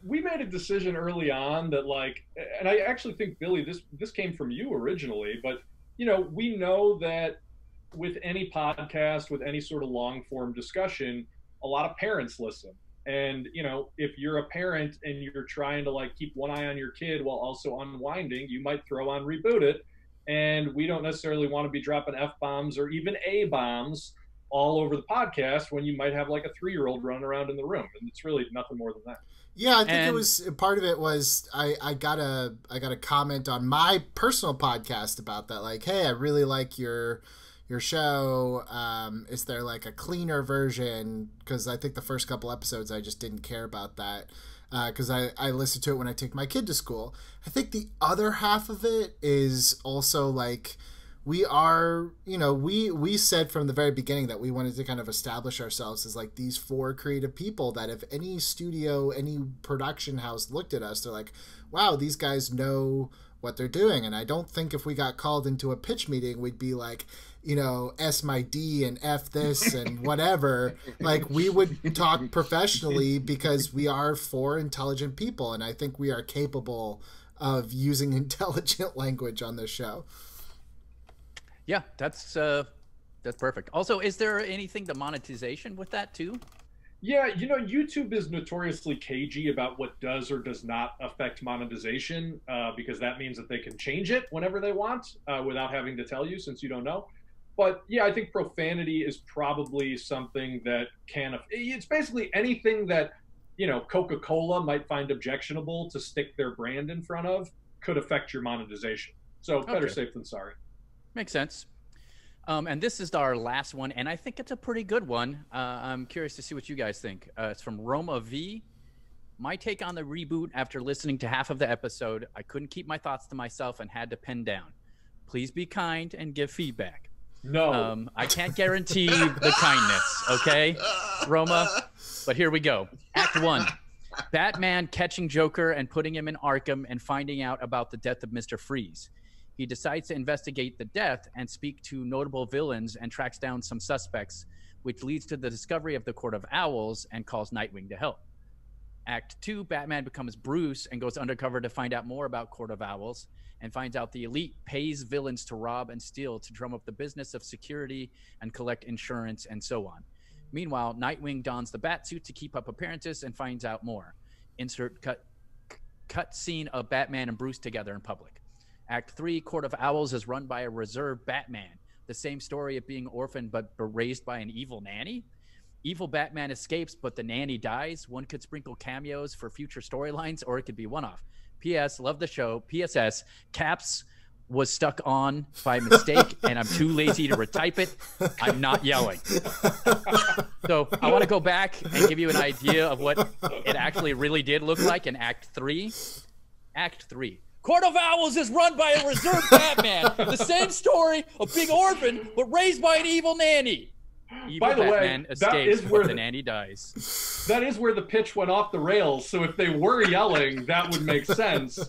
[SPEAKER 3] We made a decision early on that, like, and I actually think, Billy, this came from you originally, but we know that with any podcast, with any sort of long form discussion, a lot of parents listen. And, you know, if you're a parent and you're trying to like keep one eye on your kid while also unwinding, you might throw on Reboot It. And we don't necessarily want to be dropping F-bombs or even A-bombs all over the podcast when you might have like a 3-year-old running around in the room. And it's really nothing more than that.
[SPEAKER 2] Yeah, I think it was part of it was I got a comment on my personal podcast about that. Like, hey, I really like your show. Is there like a cleaner version? Because I think the first couple episodes I just didn't care about that because I listen to it when I take my kid to school. I think the other half of it is also like we are, you know, we said from the very beginning that we wanted to kind of establish ourselves as like these 4 creative people that if any studio, any production house looked at us, they're like, wow, these guys know what they're doing. And I don't think if we got called into a pitch meeting, we'd be like, you know, S my D and F this and whatever. Like we would talk professionally because we are 4 intelligent people. And I think we are capable of using intelligent language on this show.
[SPEAKER 1] Yeah, that's perfect. Also, is there anything to monetization with that too?
[SPEAKER 3] Yeah, you know, YouTube is notoriously cagey about what does or does not affect monetization because that means that they can change it whenever they want without having to tell you since you don't know. But yeah, I think profanity is probably something that it's basically anything that, you know, Coca-Cola might find objectionable to stick their brand in front of could affect your monetization. So better safe than sorry.
[SPEAKER 1] Makes sense. And this is our last one, and I think it's a pretty good one. I'm curious to see what you guys think. It's from Roma V. My take on the reboot after listening to half of the episode, I couldn't keep my thoughts to myself and had to pen down. Please be kind and give feedback.
[SPEAKER 3] No.
[SPEAKER 1] I can't guarantee the kindness, okay, Roma? But here we go. Act 1. Batman catching Joker and putting him in Arkham and finding out about the death of Mr. Freeze. He decides to investigate the death and speak to notable villains and tracks down some suspects, which leads to the discovery of the Court of Owls and calls Nightwing to help. Act 2, Batman becomes Bruce and goes undercover to find out more about Court of Owls and finds out the elite pays villains to rob and steal to drum up the business of security and collect insurance and so on. Meanwhile, Nightwing dons the Batsuit to keep up appearances and finds out more. Insert cut scene of Batman and Bruce together in public. Act 3, Court of Owls is run by a reserved Batman. The same story of being orphaned but raised by an evil nanny. Evil Batman escapes, but the nanny dies. One could sprinkle cameos for future storylines, or it could be one-off. P.S. Love the show. P.S.S. Caps was stuck on by mistake, and I'm too lazy to retype it. I'm not yelling. So I want to go back and give you an idea of what it actually really did look like in Act 3. Act 3. Court of Owls is run by a reserved Batman. The same story of being orphaned, but raised by an evil nanny. Evil
[SPEAKER 3] By the
[SPEAKER 1] Batman
[SPEAKER 3] way,
[SPEAKER 1] escapes, but the nanny dies.
[SPEAKER 3] That is where the pitch went off the rails. So if they were yelling, that would make sense.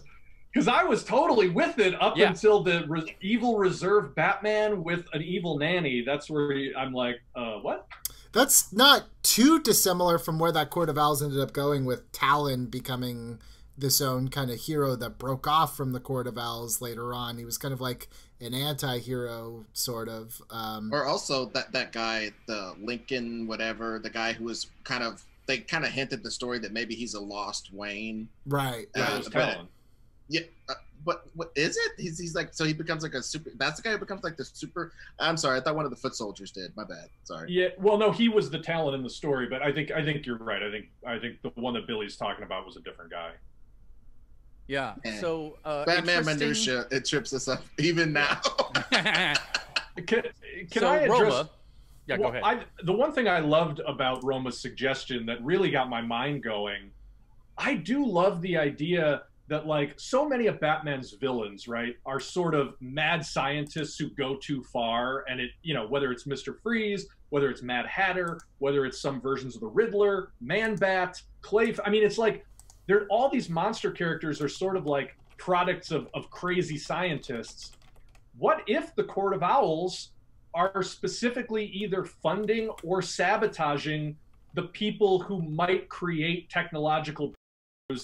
[SPEAKER 3] Because I was totally with it up until the evil reserved Batman with an evil nanny. That's where I'm like, what?
[SPEAKER 2] That's not too dissimilar from where that Court of Owls ended up going with Talon becoming this own kind of hero that broke off from the Court of Owls later on. He was kind of like an anti-hero, sort of.
[SPEAKER 4] Or also that guy, the Lincoln, whatever, the guy who was they kind of hinted the story that maybe he's a lost Wayne.
[SPEAKER 2] Right.
[SPEAKER 3] That was Talon.
[SPEAKER 4] Yeah, but what is it? He's like, so he becomes like a super. That's the guy who becomes like the super. I'm sorry, I thought one of the foot soldiers did. My bad. Sorry.
[SPEAKER 3] Yeah, well, no, he was the Talon in the story, but I think you're right. I think the one that Billy's talking about was a different guy.
[SPEAKER 1] Yeah. So
[SPEAKER 4] Batman minutia, it trips us up even now.
[SPEAKER 3] Can
[SPEAKER 1] so
[SPEAKER 3] I address?
[SPEAKER 1] Roma, yeah, go ahead.
[SPEAKER 3] The one thing I loved about Roma's suggestion that really got my mind going, I do love the idea that like so many of Batman's villains, right, are sort of mad scientists who go too far, and it, you know, whether it's Mr. Freeze, whether it's Mad Hatter, whether it's some versions of the Riddler, Man-Bat, Clay. I mean, it's like all these monster characters are sort of like products of crazy scientists. What if the Court of Owls are specifically either funding or sabotaging the people who might create technological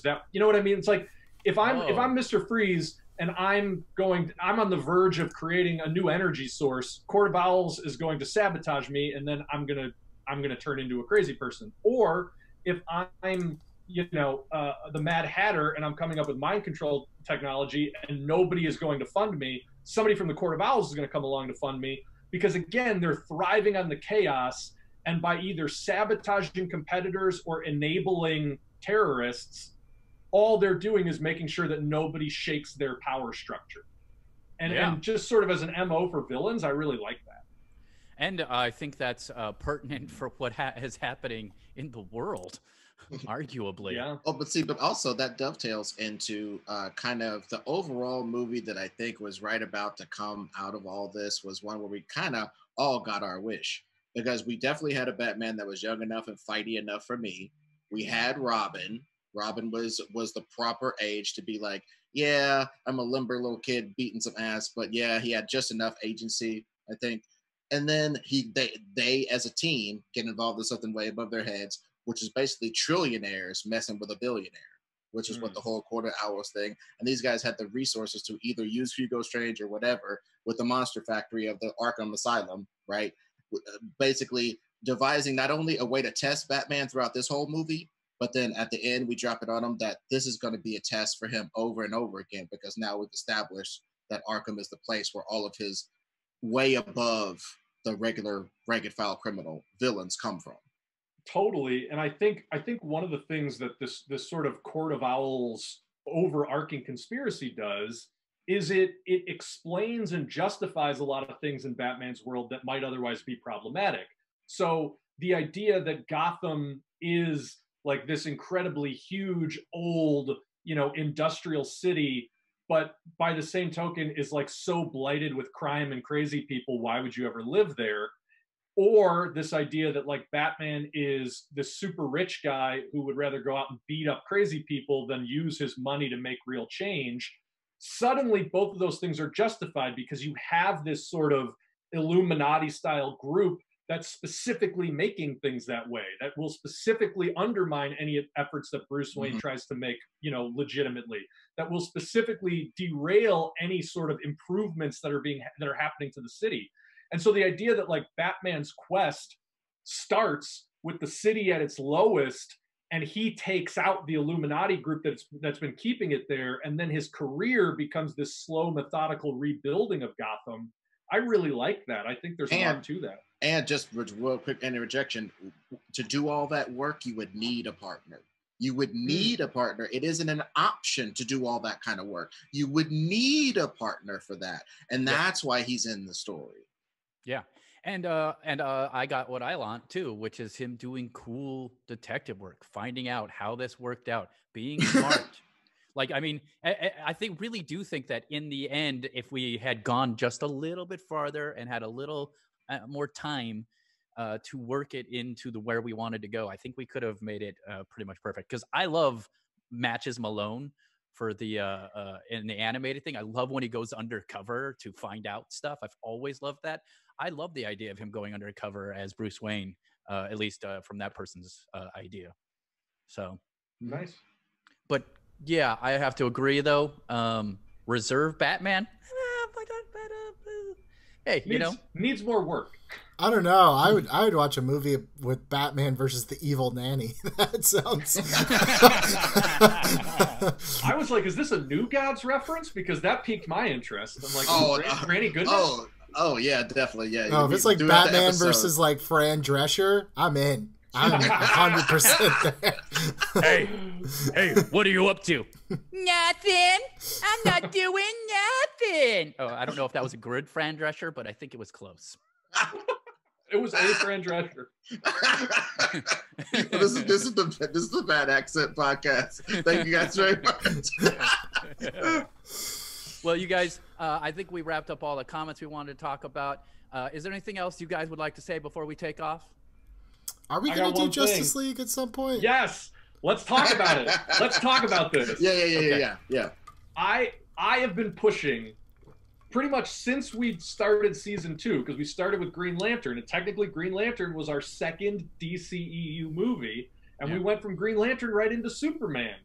[SPEAKER 3] that, you know what I mean? It's like if I'm Mr. Freeze and I'm on the verge of creating a new energy source, Court of Owls is going to sabotage me, and then I'm gonna turn into a crazy person. Or if I'm the Mad Hatter and I'm coming up with mind control technology and nobody is going to fund me, somebody from the Court of Owls is going to come along to fund me, because again, they're thriving on the chaos, and by either sabotaging competitors or enabling terrorists, all they're doing is making sure that nobody shakes their power structure. And just sort of as an MO for villains, I really like that.
[SPEAKER 1] And I think that's pertinent for what is happening in the world, arguably.
[SPEAKER 3] Yeah.
[SPEAKER 4] Oh, but also that dovetails into kind of the overall movie that I think was right about to come out of all this, was one where we kind of all got our wish, because we definitely had a Batman that was young enough and fighty enough for me. We had Robin. Robin was the proper age to be like, yeah, I'm a limber little kid beating some ass, but yeah, he had just enough agency, I think. And then they as a team get involved in something way above their heads, which is basically trillionaires messing with a billionaire, which is what the whole Court of Owls thing. And these guys had the resources to either use Hugo Strange or whatever with the monster factory of the Arkham Asylum, right? Basically devising not only a way to test Batman throughout this whole movie, but then at the end, we drop it on him that this is going to be a test for him over and over again, because now we've established that Arkham is the place where all of his way above the regular rank and file criminal villains come from.
[SPEAKER 3] Totally. And I think one of the things that this sort of Court of Owls overarching conspiracy does is it explains and justifies a lot of things in Batman's world that might otherwise be problematic. So the idea that Gotham is like this incredibly huge, old, industrial city, but by the same token is like so blighted with crime and crazy people, why would you ever live there? Or this idea that like Batman is this super rich guy who would rather go out and beat up crazy people than use his money to make real change. Suddenly, both of those things are justified because you have this sort of Illuminati style group that's specifically making things that way, that will specifically undermine any efforts that Bruce Wayne tries to make, legitimately, that will specifically derail any sort of improvements that are happening to the city. And so the idea that like Batman's quest starts with the city at its lowest, and he takes out the Illuminati group that's been keeping it there, and then his career becomes this slow, methodical rebuilding of Gotham. I really like that. I think there's a lot to that.
[SPEAKER 4] And just real quick interjection, to do all that work, you would need a partner. You would need a partner. It isn't an option to do all that kind of work. You would need a partner for that. And that's why he's in the story.
[SPEAKER 1] Yeah. And I got what I want too, which is him doing cool detective work, finding out how this worked out, being smart. Like, I mean, I really do think that in the end, if we had gone just a little bit farther and had a little more time to work it into where we wanted to go, I think we could have made it pretty much perfect. Because I love Matches Malone for the in the animated thing. I love when he goes undercover to find out stuff. I've always loved that. I love the idea of him going undercover as Bruce Wayne, at least from that person's idea. So
[SPEAKER 3] nice.
[SPEAKER 1] But yeah, I have to agree though. Reserve Batman. Hey,
[SPEAKER 3] needs more work.
[SPEAKER 2] I don't know. I would watch a movie with Batman versus the evil nanny. That sounds.
[SPEAKER 3] I was like, is this a New Gods reference? Because that piqued my interest. I'm like, Granny Goodness.
[SPEAKER 4] Oh yeah, definitely. Yeah.
[SPEAKER 2] No, if it's like Batman versus like Fran Drescher, I'm in. I'm 100%
[SPEAKER 1] there. Hey, what are you up to? Nothing. I'm not doing nothing. Oh, I don't know if that was a good Fran Drescher, but I think it was close.
[SPEAKER 3] It was a Fran Drescher.
[SPEAKER 4] This is the Bad Accent Podcast. Thank you guys very much.
[SPEAKER 1] Well, you guys, I think we wrapped up all the comments we wanted to talk about. Is there anything else you guys would like to say before we take off?
[SPEAKER 2] Are we going to do Justice League at some point?
[SPEAKER 3] Yes. Let's talk about it. Let's talk about this.
[SPEAKER 4] Yeah.
[SPEAKER 3] I have been pushing pretty much since we started season 2, because we started with Green Lantern, and technically Green Lantern was our second DCEU movie, and we went from Green Lantern right into Superman.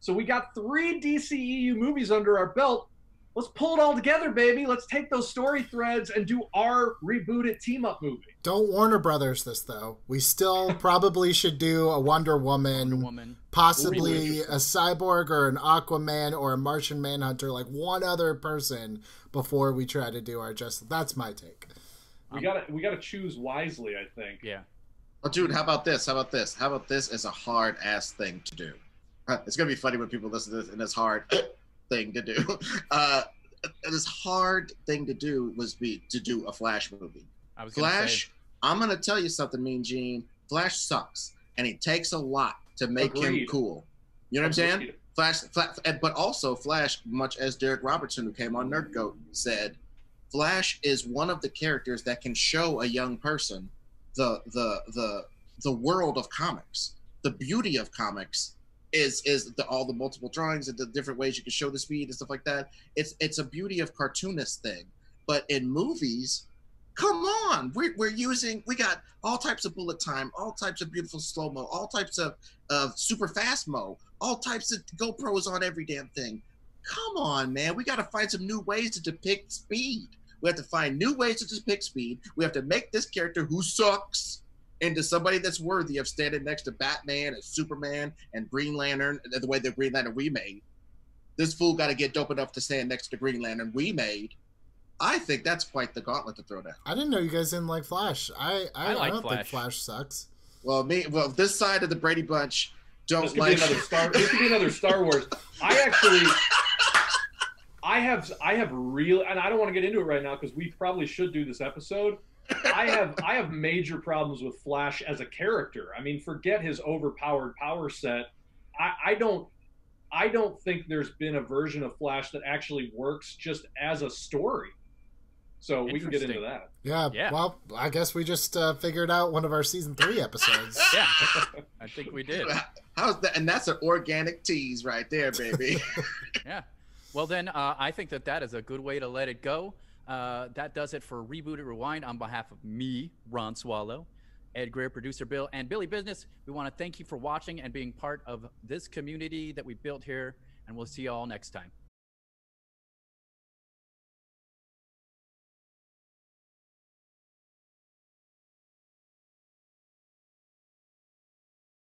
[SPEAKER 3] So we got 3 DCEU movies under our belt, let's pull it all together, baby. Let's take those story threads and do our Reboot It team-up movie.
[SPEAKER 2] Don't Warner Brothers this, though. We still probably should do a Wonder Woman, possibly a Cyborg or an Aquaman or a Martian Manhunter, like one other person before we try to do our Justice. That's my take.
[SPEAKER 3] We gotta choose wisely, I think.
[SPEAKER 1] Yeah.
[SPEAKER 4] Oh, dude, how about this? How about this? How about this as a hard ass thing to do? It's gonna be funny when people listen to this, and it's hard thing to do. This hard thing to do to do a Flash movie. Flash, I'm gonna tell you something, Mean Gene. Flash sucks, and it takes a lot to make him cool. You know what I'm saying? Flash, but also Flash, much as Derek Robertson, who came on Nerd Goat, said, Flash is one of the characters that can show a young person the world of comics. The beauty of comics is all the multiple drawings and the different ways you can show the speed and stuff like that. It's a beauty of cartoonist thing. But in movies, come on, we got all types of bullet time, all types of beautiful slow mo, all types of super fast mo, all types of GoPros on every damn thing. Come on, man, we got to find some new ways to depict speed. We have to find new ways to depict speed. We have to make this character who sucks into somebody that's worthy of standing next to Batman and Superman and Green Lantern, the way the Green Lantern we made. This fool got to get dope enough to stand next to Green Lantern we made. I think that's quite the gauntlet to throw down.
[SPEAKER 2] I didn't know you guys didn't like Flash. I don't
[SPEAKER 1] Flash.
[SPEAKER 2] think Flash sucks.
[SPEAKER 4] Well, this side of the Brady Bunch
[SPEAKER 3] This could be another Star Wars. I have real, and I don't want to get into it right now because we probably should do this episode. I have major problems with Flash as a character. I mean, forget his overpowered power set. I don't think there's been a version of Flash that actually works just as a story. So we can get into that.
[SPEAKER 2] Yeah. Well, I guess we just figured out one of our season 3 episodes.
[SPEAKER 1] Yeah, I think we did.
[SPEAKER 4] How's that? And that's an organic tease right there, baby.
[SPEAKER 1] Yeah. Well, then I think that is a good way to let it go. That does it for Reboot It Rewind. On behalf of me, Ron Swallow, Ed Greer, producer Bill, and Billy Business, we want to thank you for watching and being part of this community that we built here, and we'll see you all next time.